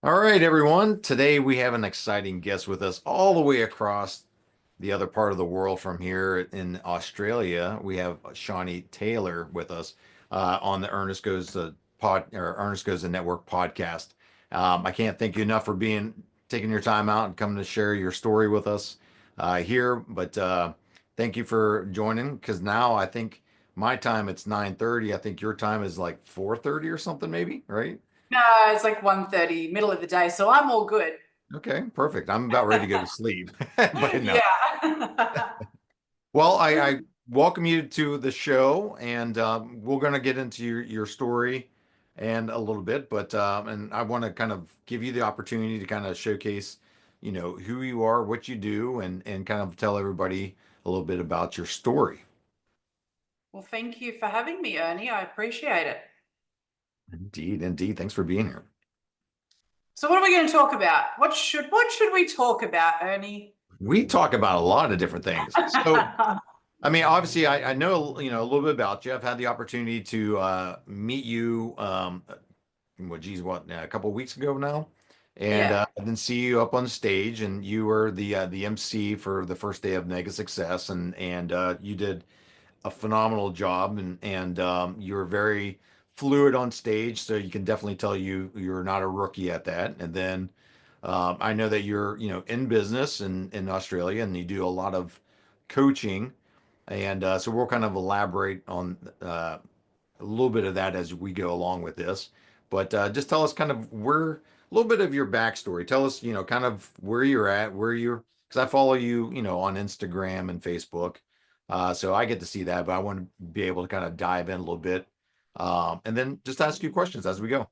All right, everyone. Today we have an exciting guest with us all the way across the other part of the world from here in Australia. We have Shani Taylor with us on the Ernest Goes to Ernest Goes to Network podcast. I can't thank you enough for taking your time out and coming to share your story with us here. But thank you for joining because now I think my time it's 9:30. I think your time is like 4:30 or something, maybe, right? No, it's like 1:30, middle of the day, so I'm all good. Okay, perfect. I'm about ready to go to sleep. But no. Yeah. Well, I welcome you to the show, and we're going to get into your story and a little bit, but and I want to kind of give you the opportunity to kind of showcase, who you are, what you do, and kind of tell everybody a little bit about your story. Well, thank you for having me, Ernie. I appreciate it. Indeed, indeed. Thanks for being here. So what are we going to talk about? What should we talk about, Ernie? We talk about a lot of different things. So I mean, obviously, I know, a little bit about you. I've had the opportunity to meet you, a couple of weeks ago now, and Yeah. I then see you up on stage, and you were the MC for the first day of Mega Success, and you did a phenomenal job, and you were very fluid on stage, so you can definitely tell you're not a rookie at that. And then I know that you're, in business in Australia, and you do a lot of coaching. And so we'll kind of elaborate on a little bit of that as we go along with this. But just tell us kind of a little bit of your backstory. Tell us, kind of where you're at, because I follow you, on Instagram and Facebook. So I get to see that, but I want to be able to kind of dive in a little bit. And then just ask you questions as we go.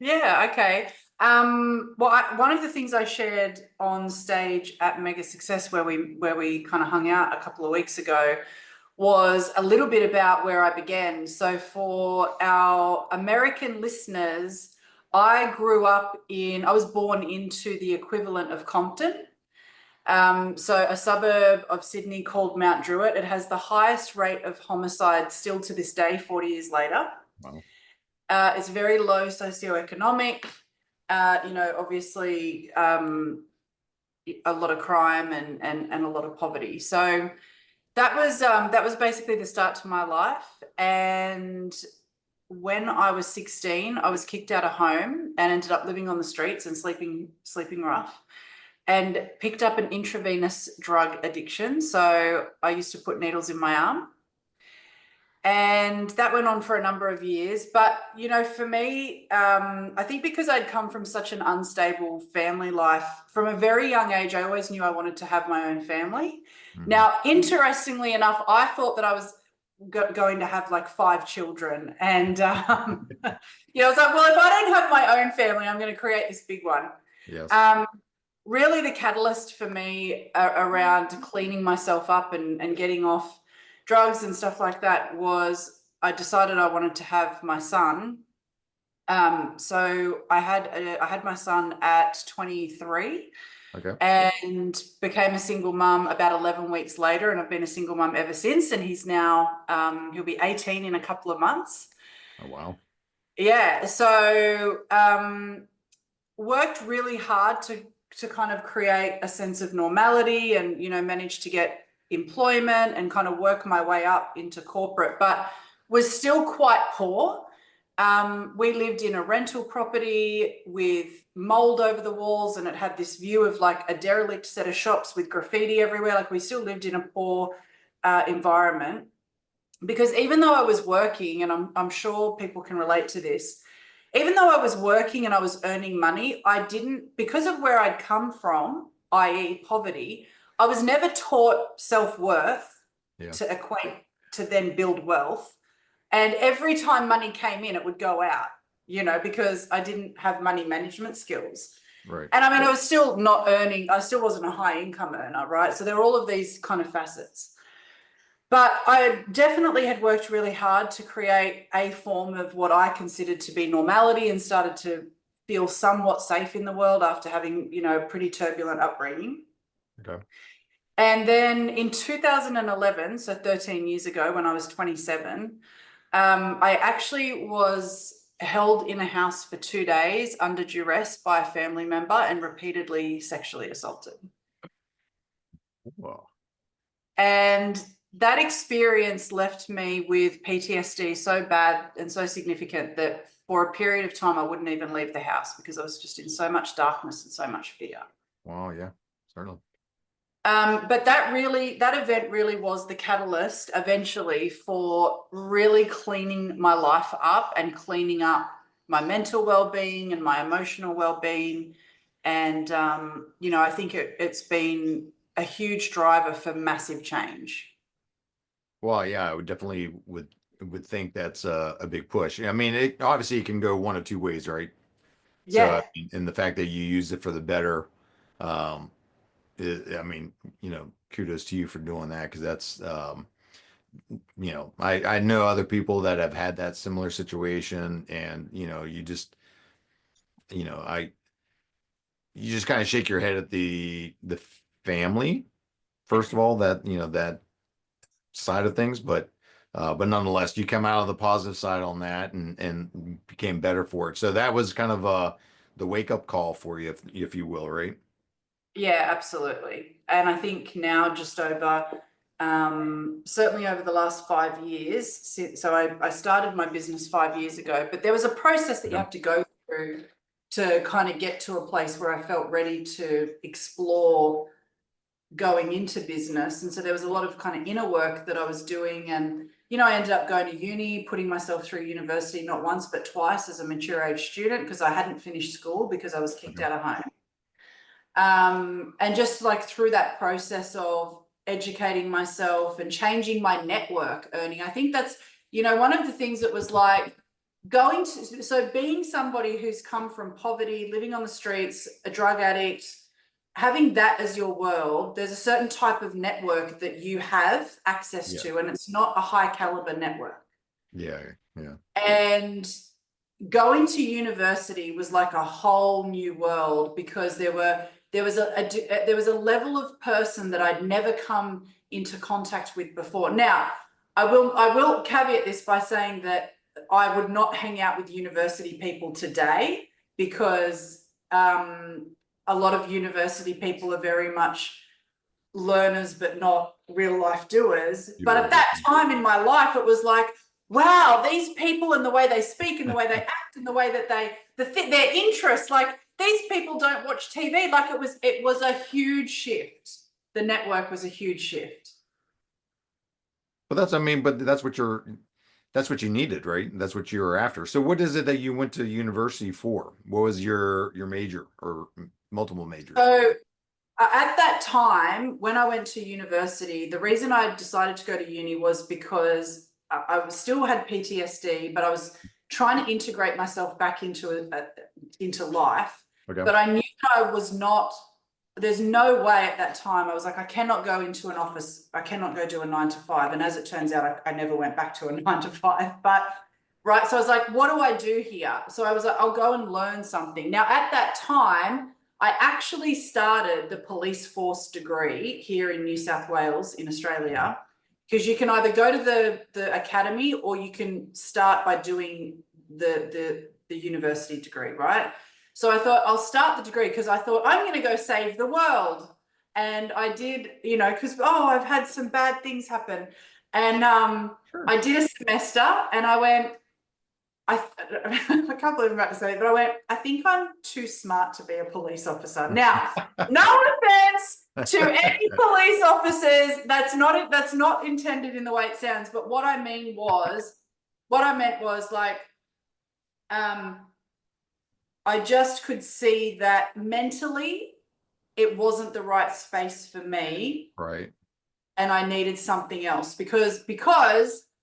Yeah, okay. Well, one of the things I shared on stage at Mega Success where we kind of hung out a couple of weeks ago was a little bit about where I began. So for our American listeners, I was born into the equivalent of Compton. So a suburb of Sydney called Mount Druitt. It has the highest rate of homicide still to this day, 40 years later. Wow. It's very low socioeconomic, obviously a lot of crime and a lot of poverty. So that was basically the start to my life. And when I was 16, I was kicked out of home and ended up living on the streets and sleeping rough, and picked up an intravenous drug addiction. So I used to put needles in my arm. And that went on for a number of years. But, for me, I think because I'd come from such an unstable family life from a very young age, I always knew I wanted to have my own family. Mhm. Now, interestingly enough, I thought that I was going to have like 5 children. And, I was like, well, if I don't have my own family, I'm going to create this big one. Yes. Um, Really, the catalyst for me around cleaning myself up and getting off drugs and stuff like that was I decided I wanted to have my son. So I had my son at 23 Okay. and became a single mum about 11 weeks later, and I've been a single mum ever since. And he's now he'll be 18 in a couple of months. Oh, wow. Yeah, so worked really hard to kind of create a sense of normality and manage to get employment and kind of work my way up into corporate, but was still quite poor. We lived in a rental property with mold over the walls, and it had this view of like a derelict set of shops with graffiti everywhere. Like, we still lived in a poor environment, because even though I was working, and I'm sure people can relate to this, even though I was working and I was earning money, I didn't, because of where I'd come from, i.e., poverty, I was never taught self-worth Yeah. to equate to then build wealth. And every time money came in, it would go out, because I didn't have money management skills. Right. And I mean, I was still not earning, I still wasn't a high income earner, right? So there were all of these kind of facets. But I definitely had worked really hard to create a form of what I considered to be normality, and started to feel somewhat safe in the world after having, a pretty turbulent upbringing. Okay. And then in 2011, so 13 years ago, when I was 27, I actually was held in a house for 2 days under duress by a family member and repeatedly sexually assaulted. Wow. And that experience left me with PTSD so bad and so significant that for a period of time, I wouldn't even leave the house because I was just in so much darkness and so much fear. Wow. Yeah. Certainly. But that event really was the catalyst eventually for really cleaning my life up and cleaning up my mental well-being and my emotional well-being. And, I think it's been a huge driver for massive change. Well, yeah, I would definitely would think that's a big push. I mean, it obviously it can go one of two ways, right? So, I Yeah. mean, and the fact that you use it for the better, um, I mean, kudos to you for doing that because that's, I know other people that have had that similar situation, and you know, I you just kind of shake your head at the family first of all that that side of things, but nonetheless, you come out of the positive side on that and became better for it. So that was kind of the wake up call for you, if you will, right? Yeah, absolutely. And I think now just over, certainly over the last 5 years, so I started my business 5 years ago, but there was a process that you Okay. have to go through to kind of get to a place where I felt ready to explore going into business. And so there was a lot of kind of inner work that I was doing. And, I ended up going to uni, putting myself through university, not once, but twice as a mature age student because I hadn't finished school because I was kicked Okay. out of home. And just like through that process of educating myself and changing my network earning, I think that's, one of the things that was like so being somebody who's come from poverty, living on the streets, a drug addict, having that as your world, there's a certain type of network that you have access Yeah. to, and it's not a high caliber network. Yeah. Yeah. And going to university was like a whole new world because there was a level of person that I'd never come into contact with before. Now, I will caveat this by saying that I would not hang out with university people today because a lot of university people are very much learners but not real life doers. But at Doers. that time in my life, it was like, wow, these people and the way they speak and the way they act and the way that their interests, like these people don't watch TV. Like it was a huge shift. The network was a huge shift. But that's, I mean, but that's what you needed, right? That's what you were after. So what is it that you went to university for? What was your major or multiple majors? So at that time, when I went to university, the reason I decided to go to uni was because I still had PTSD, but I was trying to integrate myself back into life. Okay. But I knew I was not. There's no way at that time. I was like, I cannot go into an office. I cannot go do a 9 to 5. And as it turns out, I never went back to a 9 to 5. But right, so I was like, what do I do here? So I was like, I'll go and learn something. Now, at that time, I actually started the police force degree here in New South Wales in Okay. Australia, because you can either go to the academy or you can start by doing the university degree, right? So I thought I'll start the degree because I thought I'm going to go save the world. And I did, because, I've had some bad things happen. And Sure. I did a semester and I went, I I can't believe I'm about to say it, but I went, I think I'm too smart to be a police officer. Now, no offense to any police officers, that's not intended in the way it sounds, but what I meant was like, I just could see that mentally it wasn't the right space for me Right. and I needed something else because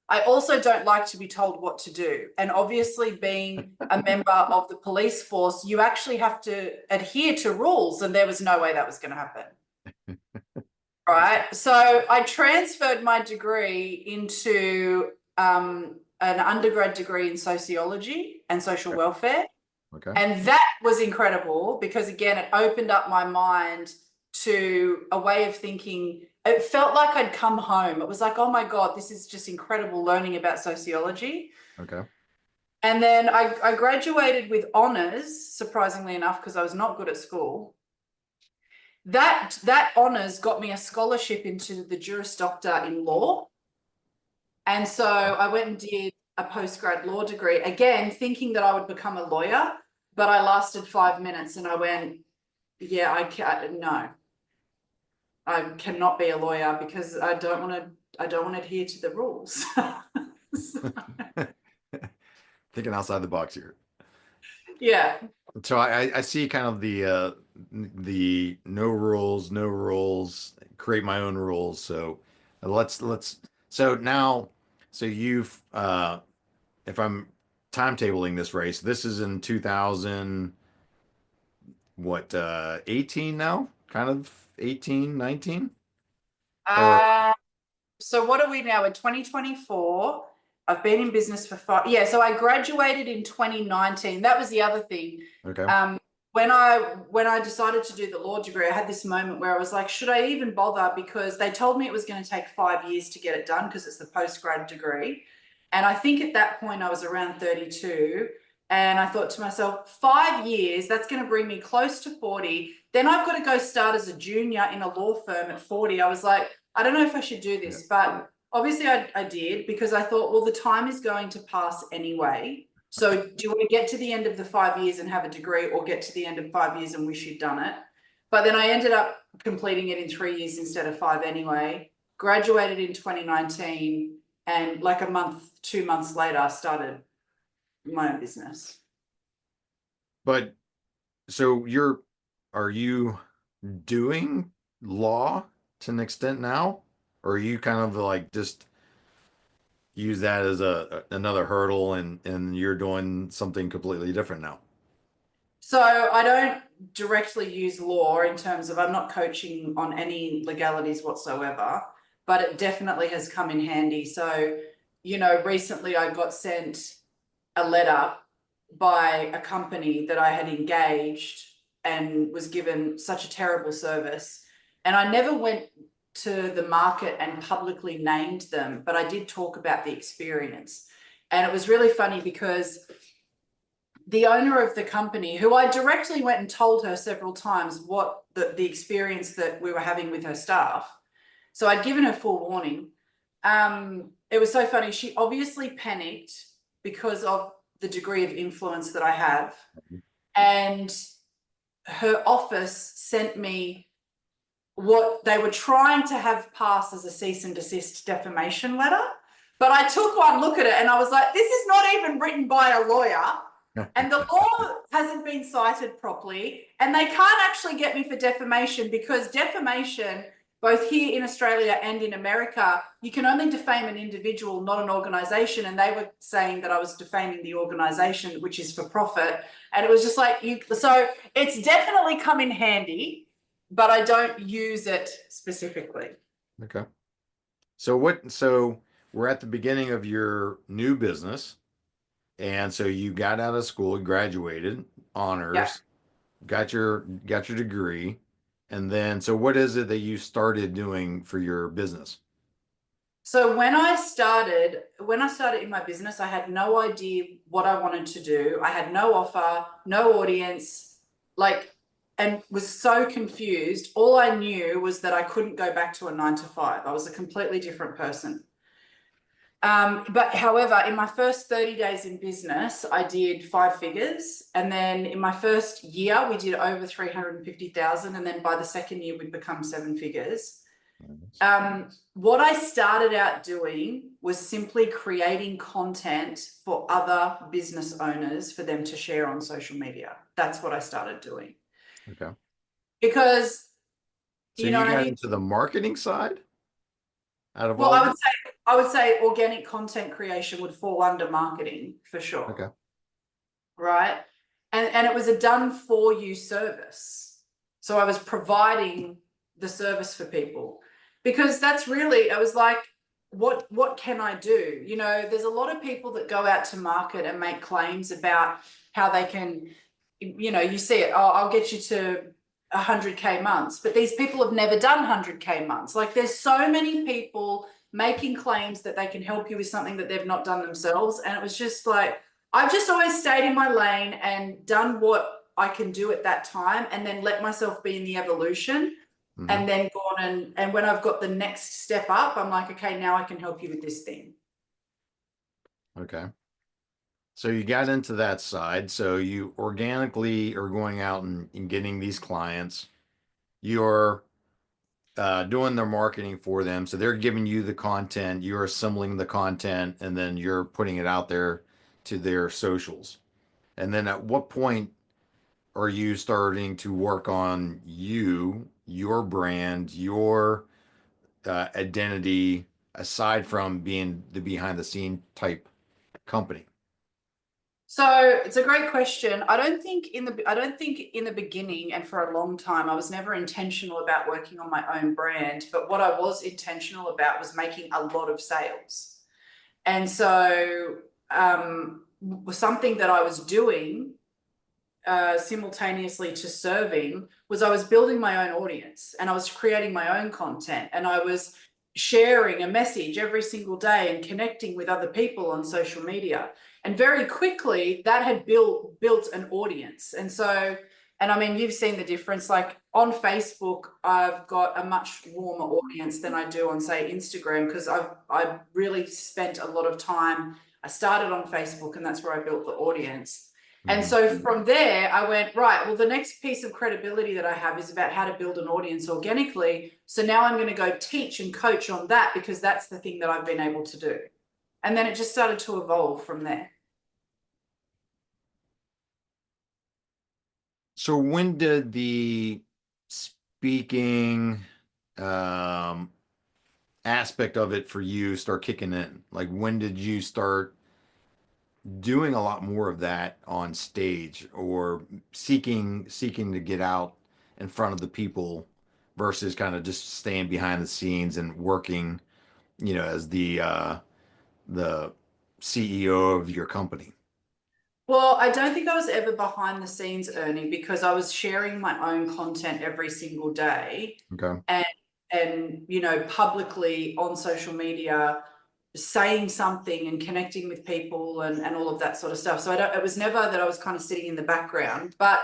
I also don't like to be told what to do. And obviously being a member of the police force, you actually have to adhere to rules, and there was no way that was going to happen. Right. So I transferred my degree into an undergrad degree in sociology and social welfare. Okay. And that was incredible because, again, it opened up my mind to a way of thinking. It felt like I'd come home. It was like, oh my God, this is just incredible learning about sociology. Okay. And then I graduated with honors, surprisingly enough, because I was not good at school. That honors got me a scholarship into the Juris Doctor in law. And so I went and did a postgrad law degree, again, thinking that I would become a lawyer, but I lasted 5 minutes and I went, yeah, no, I cannot be a lawyer because I don't want to adhere to the rules. Thinking outside the box here. Yeah. So I see kind of the no rules, no rules, create my own rules. So let's so now so you've if I'm timetabling this race, this is in 2000 what 18 now? Kind of 18, 19? Or Uh, so what are we now in 2024? I've been in business for 5. Yeah, so I graduated in 2019. That was the other thing. okay. When I decided to do the law degree, I had this moment where I was like, should I even bother? Because they told me it was going to take 5 years to get it done because it's the postgrad degree. And I think at that point I was around 32. And I thought to myself, 5 years, that's going to bring me close to 40. Then I've got to go start as a junior in a law firm at 40. I was like, I don't know if I should do this, but obviously I did because I thought, well, the time is going to pass anyway. So do we get to the end of the 5 years and have a degree, or get to the end of 5 years and wish you'd done it? But then I ended up completing it in 3 years instead of 5 anyway, graduated in 2019, and like a month, 2 months later, I started my own business. But so are you doing law to an extent now? Or are you kind of like just use that as another hurdle and you're doing something completely different now? So I don't directly use law in terms of, I'm not coaching on any legalities whatsoever, but it definitely has come in handy. So, recently I got sent a letter by a company that I had engaged and was given such a terrible service. And I never went to the market and publicly named them, but I did talk about the experience. And it was really funny because the owner of the company, who I directly went and told her several times what the experience that we were having with her staff. So I'd given her full warning. It was so funny. She obviously panicked because of the degree of influence that I have. And her office sent me what they were trying to have passed as a cease and desist defamation letter. But I took one look at it and I was like, this is not even written by a lawyer. And the law hasn't been cited properly. And they can't actually get me for defamation because defamation, both here in Australia and in America, you can only defame an individual, not an organization. And they were saying that I was defaming the organization, which is for profit. And it was just like, so it's definitely come in handy, but I don't use it specifically. Okay. So we're at the beginning of your new business. And so you got out of school, graduated, Yeah. honors, got your degree. And then so what is it that you started doing for your business? So when I started in my business, I had no idea what I wanted to do. I had no offer, no audience, and was so confused. All I knew was that I couldn't go back to a 9 to 5. I was a completely different person. But however, in my first 30 days in business, I did 5 figures. And then in my first year, we did over 350,000. And then by the second year, we'd become 7 figures. What I started out doing was simply creating content for other business owners for them to share on social media. That's what I started doing. Okay. Because, So you know you what I got mean? into the marketing side out of Well, all I of would it? say I would say organic content creation would fall under marketing for sure. Okay. Right? And it was a done for you service. So I was providing the service for people because that's really, I was like, what can I do? There's a lot of people that go out to market and make claims about how they can, you see it, oh, I'll get you to 100K months, but these people have never done 100K months. Like there's so many people making claims that they can help you with something that they've not done themselves. And it was just like, I've just always stayed in my lane and done what I can do at that time, and then let myself be in the evolution, Hmm. and then gone and when I've got the next step up, I'm like, okay, now I can help you with this thing. Okay. So you got into that side. So you organically are going out and getting these clients. You're doing their marketing for them. So they're giving you the content, you're assembling the content, and then you're putting it out there to their socials. And then at what point are you starting to work on you, your brand, your identity, aside from being the behind the scene type company? So it's a great question. I don't think in the beginning and for a long time I was never intentional about working on my own brand, but what I was intentional about was making a lot of sales. And so something that I was doing simultaneously to serving was I was building my own audience, and I was creating my own content, and I was sharing a message every single day and connecting with other people on social media. And very quickly that had built an audience. And so, and I mean, you've seen the difference. Like on Facebook, I've got a much warmer audience than I do on, say, Instagram, because I've really spent a lot of time. I started on Facebook, and that's where I built the audience. And Mhm. so from there, I went, right, well, the next piece of credibility that I have is about how to build an audience organically. So now I'm going to go teach and coach on that, because that's the thing that I've been able to do. And then it just started to evolve from there. So when did the speaking um, aspect of it for you start kicking in? Like when did you start doing a lot more of that on stage or seeking to get out in front of the people versus kind of just staying behind the scenes and working, as the CEO of your company? Well, I don't think I was ever behind the scenes, Ernie, because I was sharing my own content every single day, Okay. and publicly on social media, saying something and connecting with people and all of that sort of stuff. So it was never that I was kind of sitting in the background. But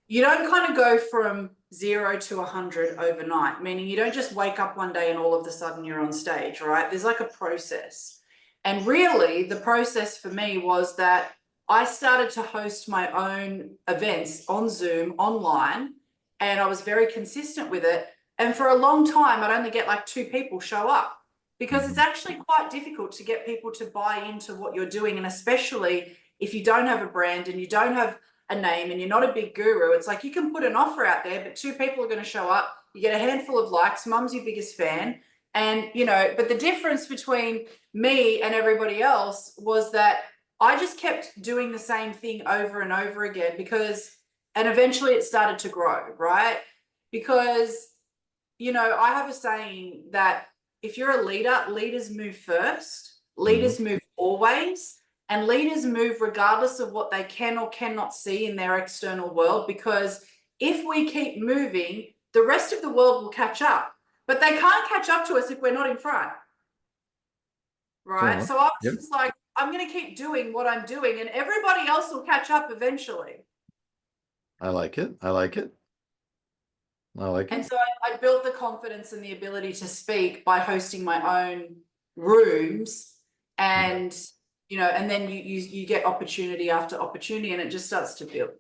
you don't kind of go from 0 to 100 overnight, meaning you don't just wake up one day and all of a sudden you're on stage, right? There's like a process. And really, the process for me was that I started to host my own events on Zoom online, and I was very consistent with it. And for a long time, I'd only get like 2 people show up, because it's Mhm. actually quite difficult to get people to buy into what you're doing. And especially if you don't have a brand and you don't have a name and you're not a big guru, it's like you can put an offer out there, but 2 people are going to show up. You get a handful of likes. Mum's your biggest fan. And, but the difference between me and everybody else was that I just kept doing the same thing over and over again, and eventually it started to grow, right? Because, I have a saying that if you're a leader, leaders move first, Mhm. leaders move always, and leaders move regardless of what they can or cannot see in their external world. Because if we keep moving, the rest of the world will catch up. But they can't catch up to us if we're not in front, Fair right? enough. So I was Yep. just like, I'm going to keep doing what I'm doing, and everybody else will catch up eventually. I like it. I like it. I like And it. so I built the confidence and the ability to speak by hosting my own rooms, Okay. and and then you get opportunity after opportunity, and it just starts to build.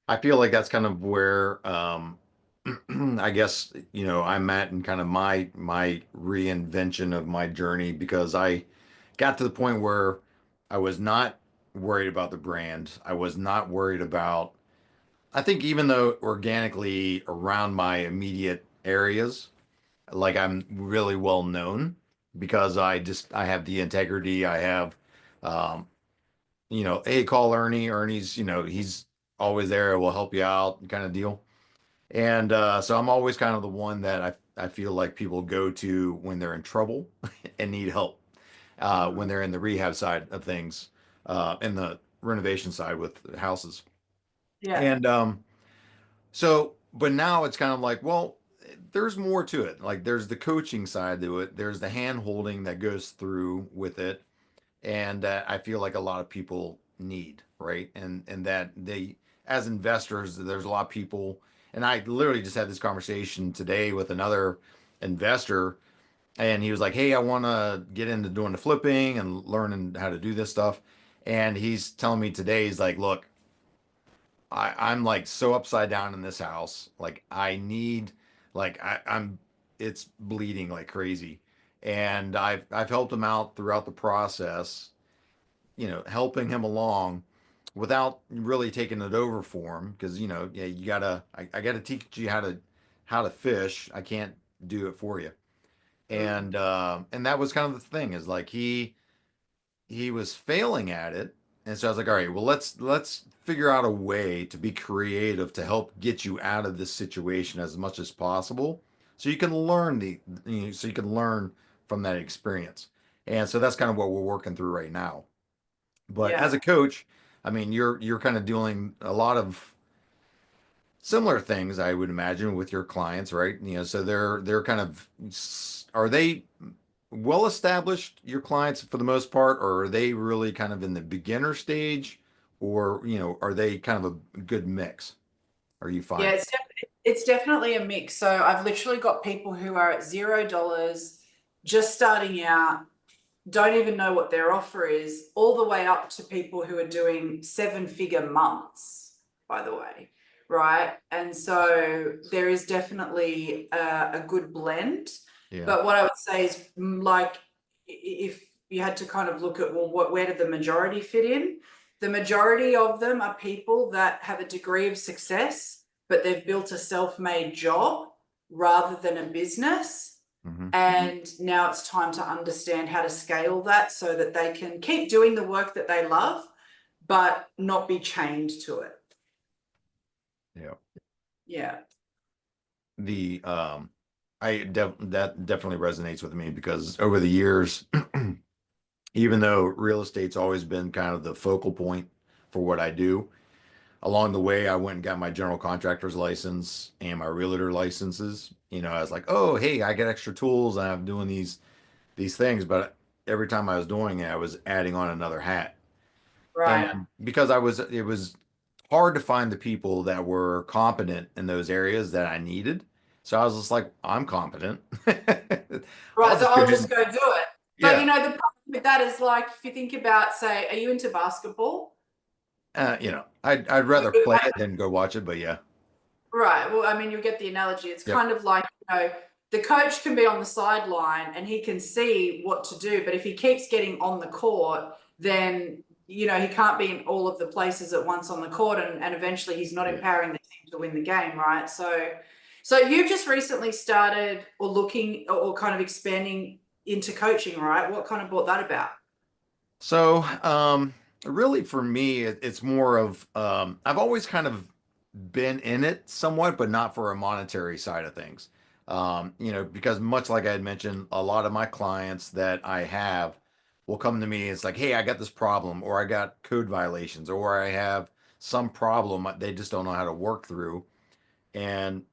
I feel like that's kind of where I guess, I'm at in kind of my reinvention of my journey because I got to the point where I was not worried about the brand. I was not worried about, I think even though organically around my immediate areas, like I'm really well known because I have the integrity. I have um, hey, call Ernie. Ernie's, he's always there, will help you out kind of deal. And so I'm always kind of the one that I feel like people go to when they're in trouble and need help, when Mm, they're in the rehab side of things, in the renovation side with houses. yeah. And but now it's kind of like, well, there's more to it. Like there's the coaching side to it. There's the hand holding that goes through with it. and that I feel like a lot of people need, right? And that they, as investors, there's a lot of people, and I literally just had this conversation today with another investor, and he was like, "Hey, I want to get into doing the flipping and learning how to do this stuff." And he's telling me today, he's like, "Look, I'm like so upside down in this house. Like I need, like I'm, it's bleeding like crazy." And I've helped him out throughout the process, helping him along without really taking it over for him because yeah, you gotta, I gotta teach you how to fish. I can't do it for you. Mm. And that was kind of the thing is like he was failing at it. And so I was like, all right, well, let's figure out a way to be creative to help get you out of this situation as much as possible, so you can learn so you can learn from that experience. And so that's kind of what we're working through right now. But as Yeah. a coach, I mean, you're kind of doing a lot of similar things, I would imagine, with your clients, right? So they're kind of, are they well established, your clients for the most part, or are they really kind of in the beginner stage, or are they kind of a good mix? Are you Yeah, finding? it's definitely a mix. So I've literally got people who are at $0, just starting out, don't even know what their offer is, all the way up to people who are doing seven-figure months, by the way, right? And so there is definitely a good blend. Yeah. But what I would say is, like, if you had to kind of look at, well, where did the majority fit in? The majority of them are people that have a degree of success, but they've built a self-made job rather than a business. Hmm. And now it's time to understand how to scale that so that they can keep doing the work that they love, but not be chained to it. Yeah. Yeah. The that definitely resonates with me because over the years, even though real estate's always been kind of the focal point for what I do, along the way, I went and got my general contractor's license and my realtor licenses. I was like, oh, hey, I get extra tools and I'm doing these things, but every time I was doing it, I was adding on another hat. Right. And because it was hard to find the people that were competent in those areas that I needed. So I was just like, I'm competent. I'll Right. So just go I'll ahead just and, go do it. But yeah. the problem with that is, like, if you think about, say, are you into basketball? I'd rather play it than go watch it, but yeah. Right. Well, I mean, you get the analogy. It's Yep. kind of like, the coach can be on the sideline and he can see what to do, but if he keeps getting on the court, then, he can't be in all of the places at once on the court, and eventually he's not Yeah. empowering the team to win the game, right? So you've just recently started, or looking, or kind of expanding into coaching, right? What kind of brought that about? So, really for me, it's more of I've always kind of been in it somewhat, but not for a monetary side of things. Because much like I had mentioned, a lot of my clients that I have will come to me. It's like, hey, I got this problem, or I got code violations, or I have some problem they just don't know how to work through. And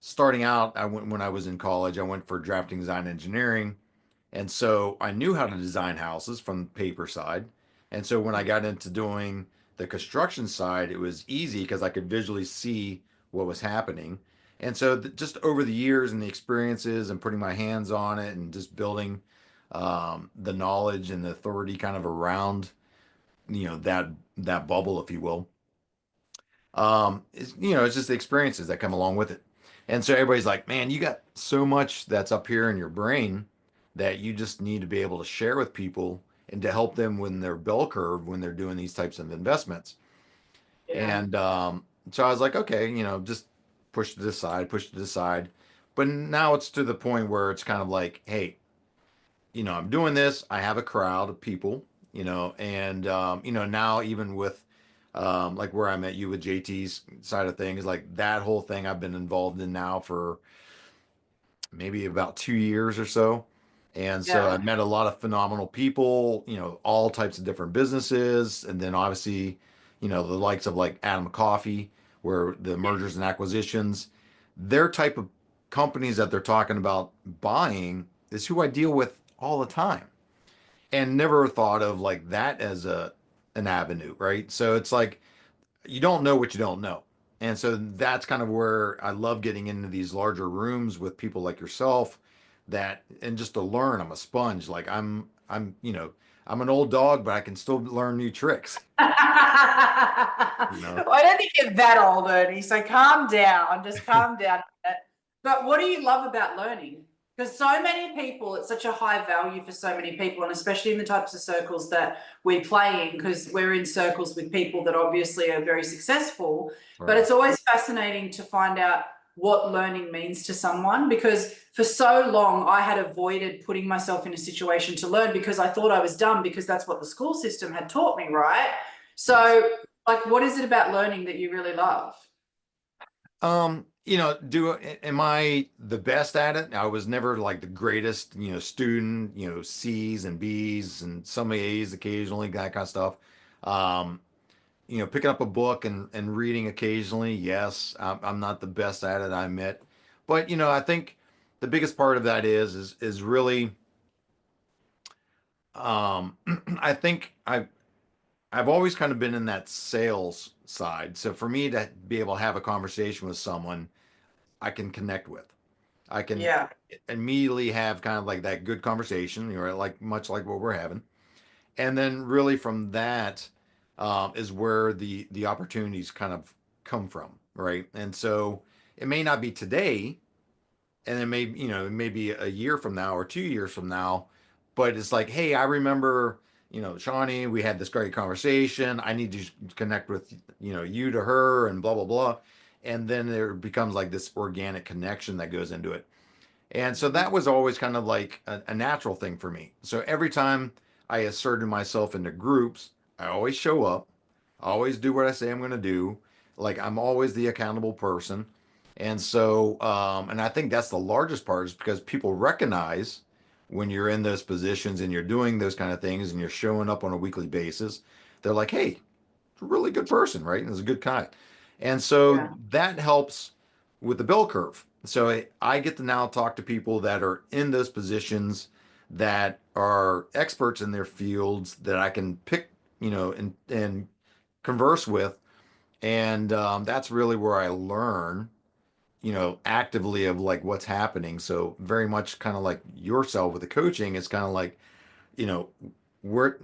starting out, when I was in college, I went for drafting design engineering, and so I knew how to design houses from the paper side. And so when I got into doing the construction side, it was easy because I could visually see what was happening. And so just over the years and the experiences and putting my hands on it and just building the knowledge and the authority kind of around, that bubble, if you will, it's just the experiences that come along with it. And so everybody's like, man, you got so much that's up here in your brain that you just need to be able to share with people and to help them when they're bell curve when they're doing these types of investments. Yeah. And so I was like, okay, just push to the side. But now it's to the point where it's kind of like, hey, I'm doing this. I have a crowd of people, and now even with like where I met you with JT's side of things, like that whole thing I've been involved in now for maybe about 2 years or so. And so Yeah. I met a lot of phenomenal people, all types of different businesses. And then obviously, the likes of like Adam Coffee, where the mergers and acquisitions, their type of companies that they're talking about buying is who I deal with all the time. and never thought of like that as a an avenue, right? So it's like you don't know what you don't know. And so that's kind of where I love getting into these larger rooms with people like yourself that and just to learn, I'm a sponge. Like I'm an old dog, but I can still learn new tricks, you know. I don't think you're that old, Ernie. So calm down. Just calm down a minute. But what do you love about learning? Because so many people, it's such a high value for so many people, and especially in the types of circles that we play in, because we're in circles with people that obviously are very successful. But Right. it's always fascinating to find out what learning means to someone, because for so long I had avoided putting myself in a situation to learn because I thought I was dumb because that's what the school system had taught me, right? Yes. So, like, what is it about learning that you really love? Am I the best at it? I was never like the greatest, student, C's and B's and some A's occasionally, that kind of stuff. Um, picking up a book and reading occasionally, yes, I'm not the best at it, I admit. But, I think the biggest part of that is really, um, I think I've always kind of been in that sales side. So for me to be able to have a conversation with someone I can connect with. I can Yeah, immediately have kind of like that good conversation, like much like what we're having, and then really from that is where the opportunities kind of come from, right? And so it may not be today, and it may be a year from now or 2 years from now, but it's like, hey, I remember, Shani, we had this great conversation. I need to connect with, you to her and blah blah blah, and then there becomes like this organic connection that goes into it. And so that was always kind of like a natural thing for me. So every time I asserted myself into groups, I always show up, I always do what I say I'm going to do. Like I'm always the accountable person. And so, and I think that's the largest part is because people recognize when you're in those positions and you're doing those kind of things and you're showing up on a weekly basis, they're like, hey, a really good person, right? And is a good guy. And so yeah, that helps with the bell curve. So I get to now talk to people that are in those positions that are experts in their fields that I can pick, and converse with. And that's really where I learn, actively of like what's happening. So very much kind of like yourself with the coaching, it's kind of like, you know, where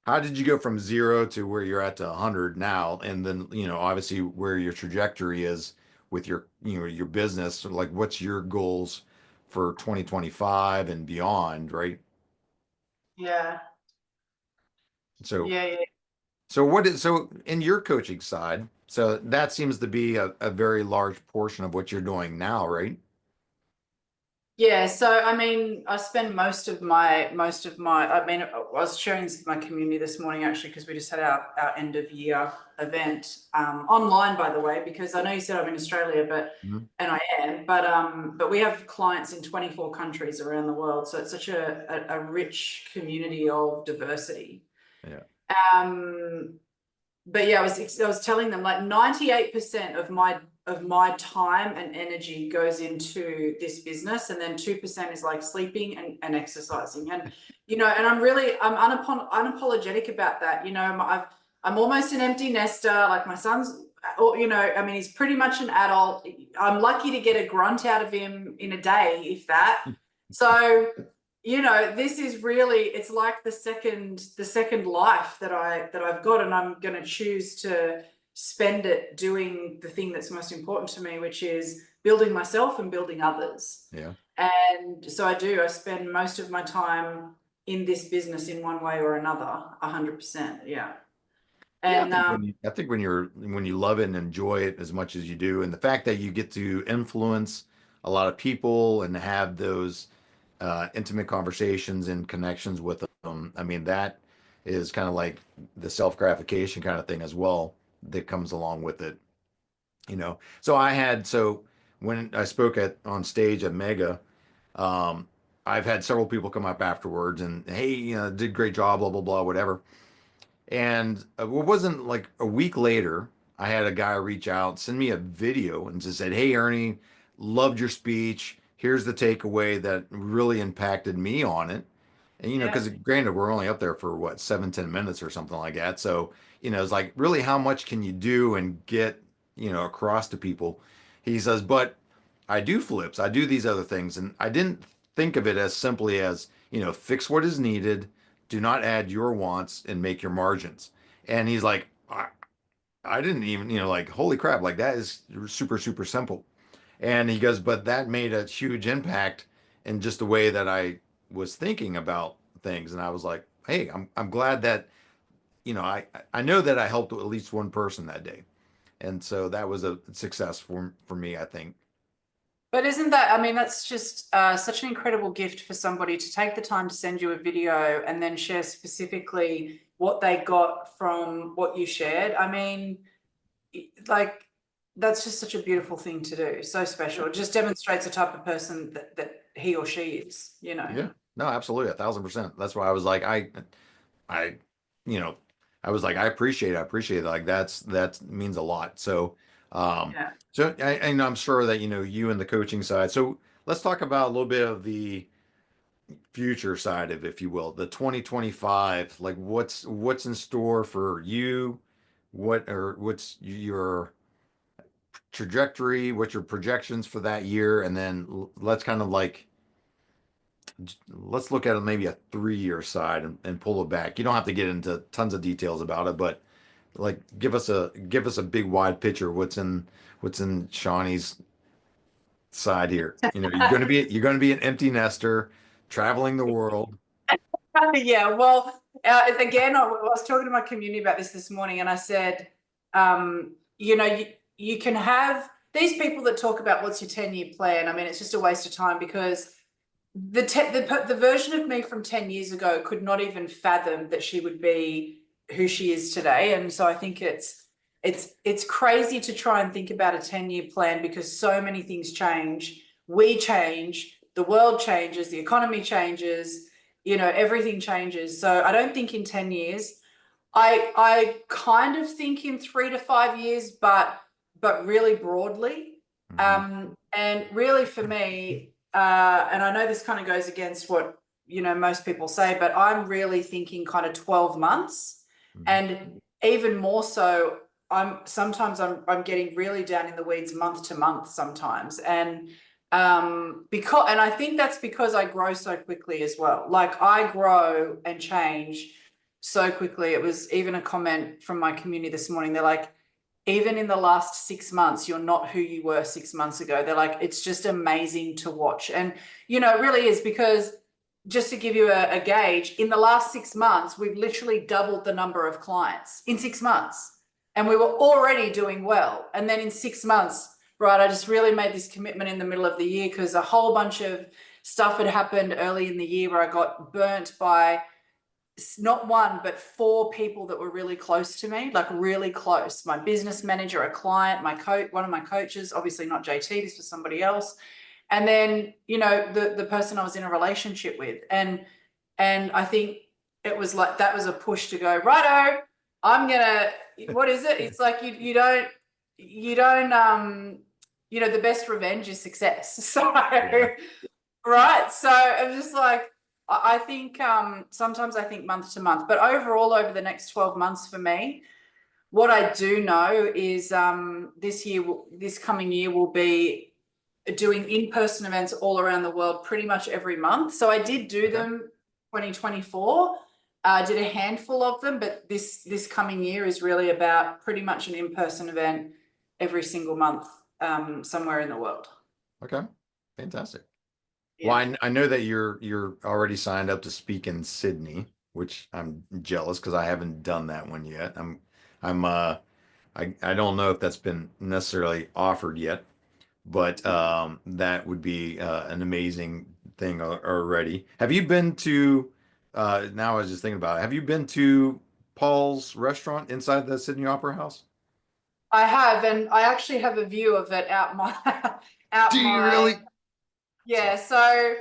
how did you go from zero to where you're at to 100 now? And then, obviously where your trajectory is with your business, like what's your goals for 2025 and beyond, right? yeah, So, yeah, yeah. so in your coaching side, so that seems to be a very large portion of what you're doing now, right? Yeah, so I mean, I spend I mean, I was sharing this with my community this morning actually, because we just had our end of year event online, by the way, because I know you said I'm in Australia, but Mhm. and I am, but we have clients in 24 countries around the world. So it's such a rich community of diversity. Yeah. Um, but yeah, I was telling them like 98% of my time and energy goes into this business, and then 2% is like sleeping and exercising. And I'm unapologetic about that. I'm almost an empty nester. Like my son's, or I mean, he's pretty much an adult. I'm lucky to get a grunt out of him in a day, if that. So this is really, it's like the second life that I've got, and I'm going to choose to spend it doing the thing that's most important to me, which is building myself and building others. Yeah. And so I spend most of my time in this business in one way or another, 100%. Yeah. Yeah, And I think when you love it and enjoy it as much as you do, and the fact that you get to influence a lot of people and have those intimate conversations and connections with them, I mean that is kind of like the self-gratification kind of thing as well that comes along with it, So when I spoke at on stage at Mega, um, I've had several people come up afterwards and hey, did great job, blah blah blah, whatever. And it wasn't like a week later, I had a guy reach out, send me a video, and just said, "Hey, Ernie, loved your speech. Here's the takeaway that really impacted me on it." And, Yeah. because granted, we're only up there for what, 7, 10 minutes or something like that. So, it's like really how much can you do and get, across to people? He says, but I do flips, I do these other things. And I didn't think of it as simply as, fix what is needed, do not add your wants and make your margins. And he's like, I didn't even, like, holy crap, like that is super, super simple. And he goes, but that made a huge impact in just the way that I was thinking about things. And I was like, hey, I'm glad that, I know that I helped at least one person that day. And so that was a success for me, I think. But isn't that, I mean, that's just such an incredible gift for somebody to take the time to send you a video and then share specifically what they got from what you shared. I mean, like, that's just such a beautiful thing to do. So special. It just demonstrates the type of person that he or she is, you know. Yeah. No, absolutely, 1,000%. That's why I was like, I, you know, I was like, I appreciate it. I appreciate it. Like that means a lot. So, um, Yeah. and I'm sure that, you and the coaching side. So let's talk about a little bit of the future side of, if you will, the 2025, like what's in store for you? What's your trajectory? What's your projections for that year? And then let's kind of like, let's look at it maybe a 3 year side and pull it back. You don't have to get into tons of details about it, but like give us a big wide picture. What's in Shawnee's side here? You're going to be an empty nester, traveling the world. Yeah, well, again, I was talking to my community about this morning, and I said, you can have these people that talk about what's your 10-year plan. I mean, it's just a waste of time because the version of me from 10 years ago could not even fathom that she would be who she is today. And so I think it's crazy to try and think about a 10-year plan because so many things change. We change, the world changes, the economy changes, everything changes. So I don't think in 10 years. I kind of think in 3 to 5 years, but really broadly. Hmm. And really for me, and I know this kind of goes against what most people say, but I'm really thinking kind of 12 months. Hmm. And even more so, I'm getting really down in the weeds month to month sometimes. And and I think that's because I grow so quickly as well. Like I grow and change so quickly. It was even a comment from my community this morning. They're like, even in the last 6 months, you're not who you were 6 months ago. They're like, it's just amazing to watch. And, it really is because just to give you a gauge, in the last 6 months, we've literally doubled the number of clients in 6 months. And we were already doing well. And then in 6 months, right, I just really made this commitment in the middle of the year because a whole bunch of stuff had happened early in the year where I got burnt by not one, but four people that were really close to me, like really close. My business manager, a client, my coach, one of my coaches, obviously not JT, this was somebody else. And then, the person I was in a relationship with. And I think it was like, that was a push to go, righto, what is it? It's like, the best revenge is success. So, Yeah. right. So I'm just like, I think sometimes I think month to month, but overall over the next 12 months for me, what I do know is this coming year will be doing in-person events all around the world pretty much every month. So I did do Okay. them 2024. I did a handful of them, but this coming year is really about pretty much an in-person event every single month somewhere in the world. Okay. Fantastic. Well, Yeah. I know that you're already signed up to speak in Sydney, which I'm jealous because I haven't done that one yet. I'm I don't know if that's been necessarily offered yet, but that would be an amazing thing already. Have you been to now I was just thinking about it. Have you been to Paul's restaurant inside the Sydney Opera House? I have, and I actually have a view of it out my Do out you my really? yeah. So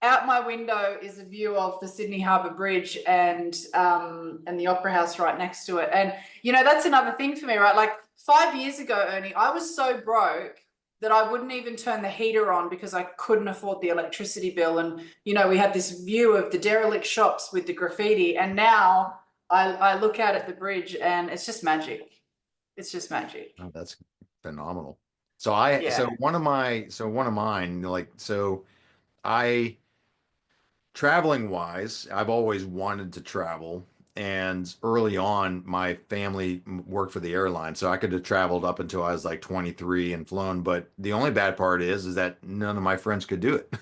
out my window is a view of the Sydney Harbour Bridge and the Opera House right next to it. And that's another thing for me, right? Like 5 years ago, Ernie, I was so broke that I wouldn't even turn the heater on because I couldn't afford the electricity bill. And, you know, we had this view of the derelict shops with the graffiti. And now I look out at the bridge and it's just magic. It's just magic. Oh, that's phenomenal. So I Yeah. so one of mine, like so I traveling wise, I've always wanted to travel. And early on, my family worked for the airline, so I could have traveled up until I was like 23 and flown. But the only bad part is that none of my friends could do it,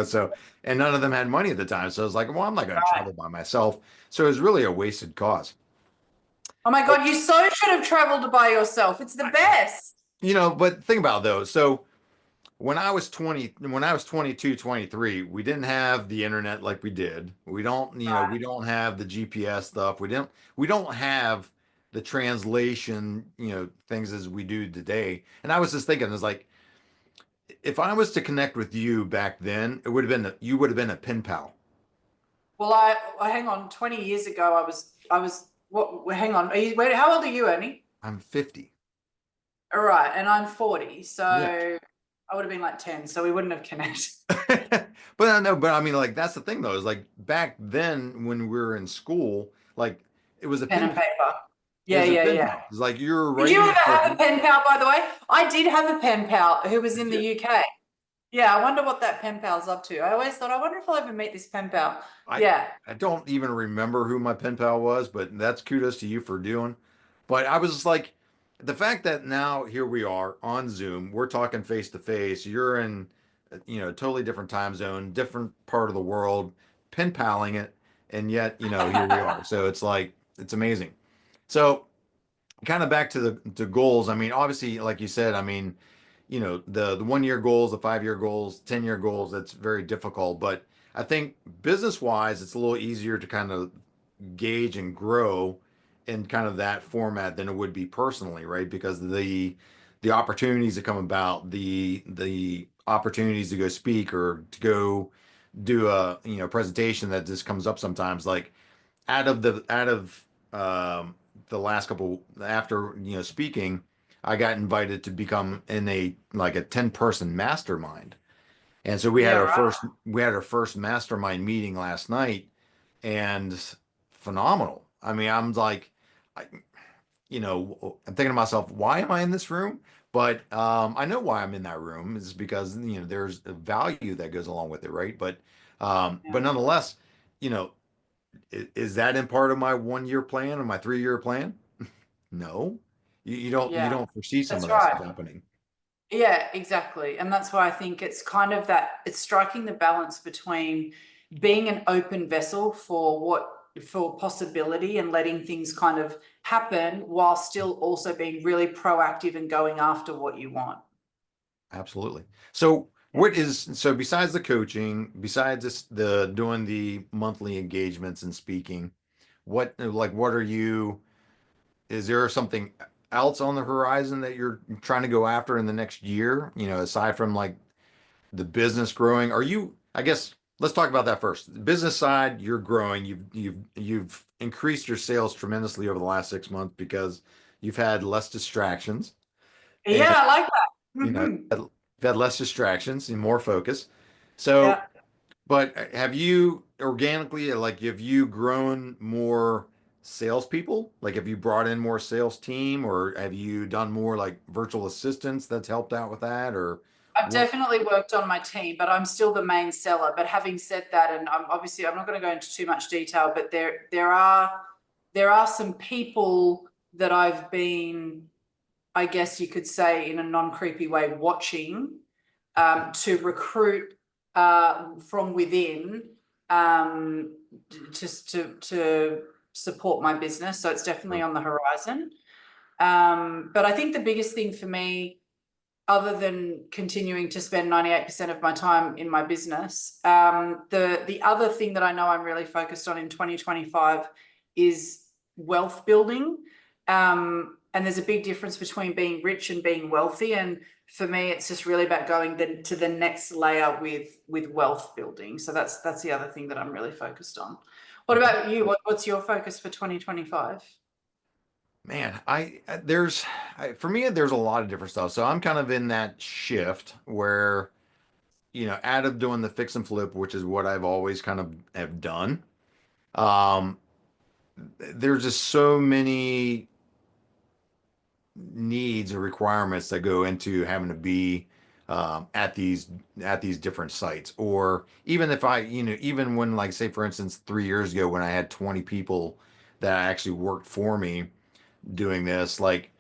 So, and none of them had money at the time. So I was like, well, I'm not going to Right. travel by myself. So it was really a wasted cause. Oh my God, you so should have traveled by yourself. It's the best. But think about those. So when I was 22, 23, we didn't have the internet like we did. We don't have the GPS stuff. We don't have the translation, things as we do today. And I was just thinking, it's like, if I was to connect with you back then, you would have been a pen pal. Well, I hang on, 20 years ago, what, hang on, wait, how old are you, Ernie? I'm 50. All right, and I'm 40, so Yeah. I would have been like 10, so we wouldn't have connected. But I know, but I mean, like, that's the thing though, is like back then when we were in school, like it was a Pen pen and pal. paper. It Yeah, was a yeah, pen yeah. pal. It's like you're Did you writing ever a have a person. pen pal, by the way? I did have a pen pal who was in the Did UK. Yeah, I wonder what that pen pal's up to. I always thought, I wonder if I'll ever meet this pen pal. I Yeah, I don't even remember who my pen pal was, but that's kudos to you for doing. But I was just like, the fact that now here we are on Zoom, we're talking face to face. You're in, a totally different time zone, different part of the world, pen paling it, and yet, here we are. So it's like it's amazing. So kind of back to the goals. I mean, obviously, like you said, I mean, the 1 year goals, the 5 year goals, 10 year goals, that's very difficult. But I think business wise, it's a little easier to kind of gauge and grow in kind of that format than it would be personally, right? Because the opportunities that come about, the opportunities to go speak or to go do a presentation that just comes up sometimes, like out of the last couple after speaking, I got invited to become in a like a 10-person mastermind. And so yeah, right. we had our first mastermind meeting last night, and phenomenal. I mean, I'm like I, I'm thinking to myself, why am I in this room? But I know why I'm in that room is because there's a value that goes along with it, right? But Yeah, nonetheless, you know, is that in part of my 1 year plan or my 3 year plan? No, you yeah, don't foresee some that's of that right. stuff happening. Yeah, exactly. And that's why I think it's kind of that it's striking the balance between being an open vessel for possibility and letting things kind of happen while still also being really proactive and going after what you want. Absolutely. So so besides the coaching, besides the doing the monthly engagements and speaking, what are you, is there something else on the horizon that you're trying to go after in the next year? Aside from like the business growing, I guess let's talk about that first. The business side, you're growing. You've increased your sales tremendously over the last 6 months because you've had less distractions. Yeah, I like that. You know, Hmm. you've had less distractions and more focus. So, Yeah. but have you organically, like, have you grown more salespeople? Like, have you brought in more sales team, or have you done more like virtual assistants that's helped out with that, or I've what? definitely worked on my team, but I'm still the main seller. But having said that, and I'm not going to go into too much detail, but there are some people that I've been, I guess you could say, in a non-creepy way, watching to recruit from within to support my business. So it's definitely on the horizon. But I think the biggest thing for me, other than continuing to spend 98% of my time in my business, the other thing that I know I'm really focused on in 2025 is wealth building. And there's a big difference between being rich and being wealthy. And for me, it's just really about going to the next layer with wealth building. So that's the other thing that I'm really focused on. What Okay. about you? What's your focus for 2025? Man, for me, there's a lot of different stuff. So I'm kind of in that shift where, out of doing the fix and flip, which is what I've always kind of have done. Um, there's just so many needs or requirements that go into having to be at these different sites. Or even if even when, like, say for instance, 3 years ago when I had 20 people that actually worked for me doing this, like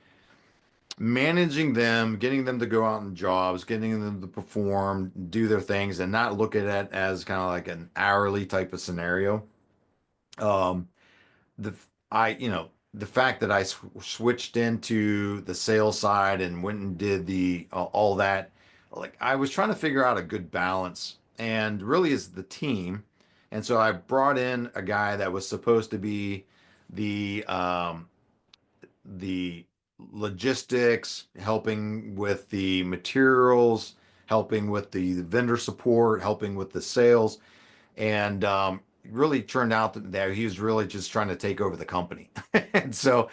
managing them, getting them to go out on jobs, getting them to perform, do their things, and not look at it as kind of like an hourly type of scenario. Um, the the fact that I switched into the sales side and went and did the all that, like I was trying to figure out a good balance, and really is the team. And so I brought in a guy that was supposed to be the the logistics, helping with the materials, helping with the vendor support, helping with the sales, and really turned out that he was really just trying to take over the company. And so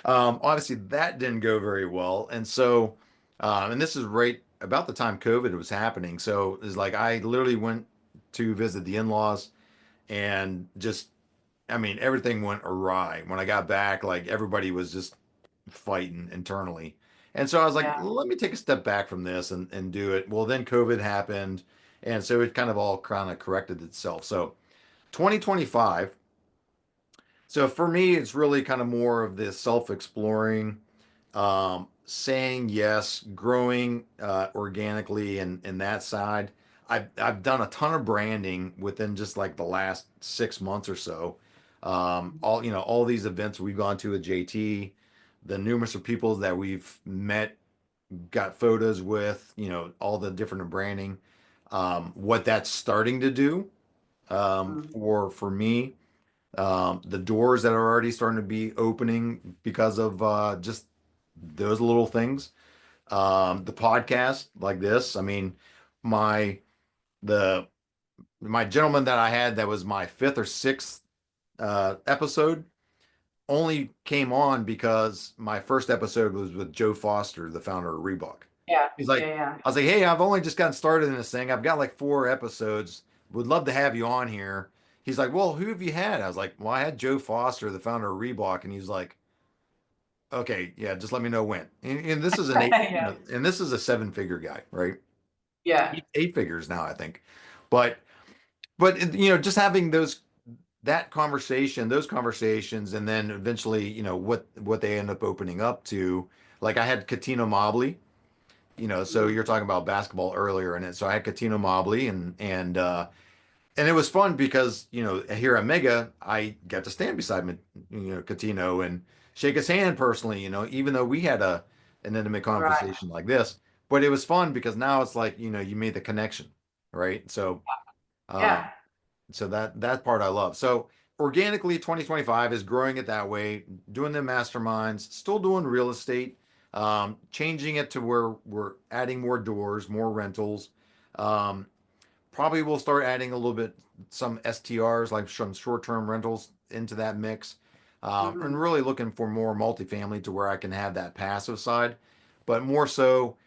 obviously that didn't go very well. And so, and this is right about the time COVID was happening. So it's like I literally went to visit the in-laws and just, I mean, everything went awry. When I got back, like everybody was just fighting internally. And so I was like, Yeah. let me take a step back from this and do it. Well, then COVID happened. And so it kind of all kind of corrected itself. So 2025. So for me, it's really kind of more of this self-exploring, saying yes, growing organically and that side. I've done a ton of branding within just like the last 6 months or so. All these events we've gone to with JT, the numerous of people that we've met, got photos with, all the different branding, what that's starting to do Mm. for me, the doors that are already starting to be opening because of just those little things. The podcast like this. I mean, my the my gentleman that I had that was my fifth or sixth episode only came on because my first episode was with Joe Foster, the founder of Reebok. Yeah. He's Yeah. like, Yeah. I was like, hey, I've only just gotten started in this thing. I've got like 4 episodes. Would love to have you on here. He's like, well, who have you had? I was like, well, I had Joe Foster, the founder of Reebok, and he's like, okay, yeah, just let me know when. And this is an eight, Yeah. and this is a 7-figure guy, right? Yeah. Eight figures now, I think. But just having that conversation, those conversations, and then eventually, what they end up opening up to. Like I had Katino Mobley, so Mm. you're talking about basketball earlier in it. So I had Katino Mobley and it was fun because, here at Mega, I got to stand beside Katino and shake his hand personally, even though we had an intimate Right. conversation like this. But it was fun because now it's like, you made the connection, right? Yeah. Um, so that part I love. So organically, 2025 is growing it that way, doing the masterminds, still doing real estate, changing it to where we're adding more doors, more rentals. Um, Probably we'll start adding a little bit some STRs, like some short-term rentals into that mix. And Hmm. really looking for more multifamily to where I can have that passive side. But more so,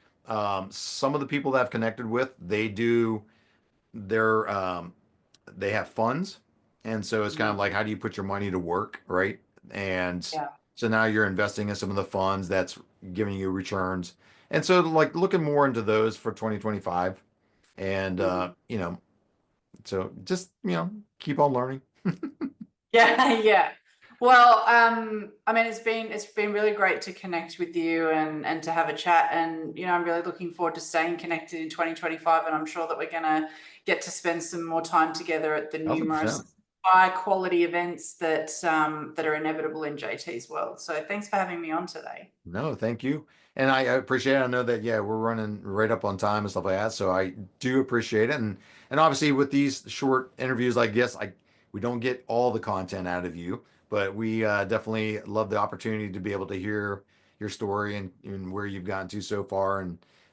some of the people that I've connected with, their they have funds. And so it's kind of like, how do you put your money to work, right? And Yeah. so now you're investing in some of the funds that's giving you returns. And so like looking more into those for 2025. And Mm. so just, keep on learning. Yeah. Yeah. Well, I mean, it's been really great to connect with you and to have a chat. And I'm really looking forward to staying connected in 2025. And I'm sure that we're gonna get to spend some more time together at the numerous 100%. high quality events that are inevitable in JT's world. So thanks for having me on today. No, thank you. And I appreciate it. I know that, yeah, we're running right up on time and stuff like that. So I do appreciate it. And obviously with these short interviews like this, we don't get all the content out of you, but we definitely love the opportunity to be able to hear your story and where you've gotten to so far.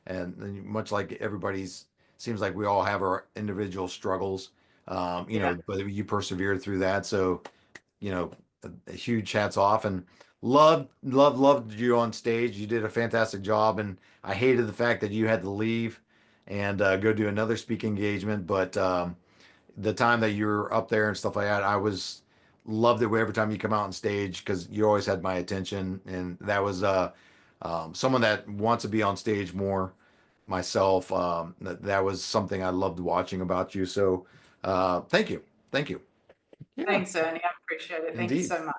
And much like everybody's, seems like we all have our individual struggles, Yeah. but you persevered through that. So, a huge hats off. And loved you on stage. You did a fantastic job, and I hated the fact that you had to leave and go do another speaking engagement. But the time that you were up there and stuff like that, I was loved it every time you come out on stage because you always had my attention, and that was someone that wants to be on stage more myself. That was something I loved watching about you. So thank you, thank you. Yeah, Thanks, Ernie. I appreciate it. Thank you indeed. so much.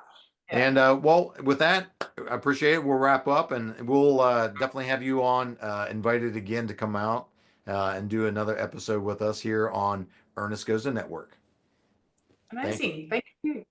Yeah. And well, with that, I appreciate it. We'll wrap up, and we'll definitely have you on invited again to come out and do another episode with us here on Ernest Goes to Network. Thank you. Amazing. Thank you.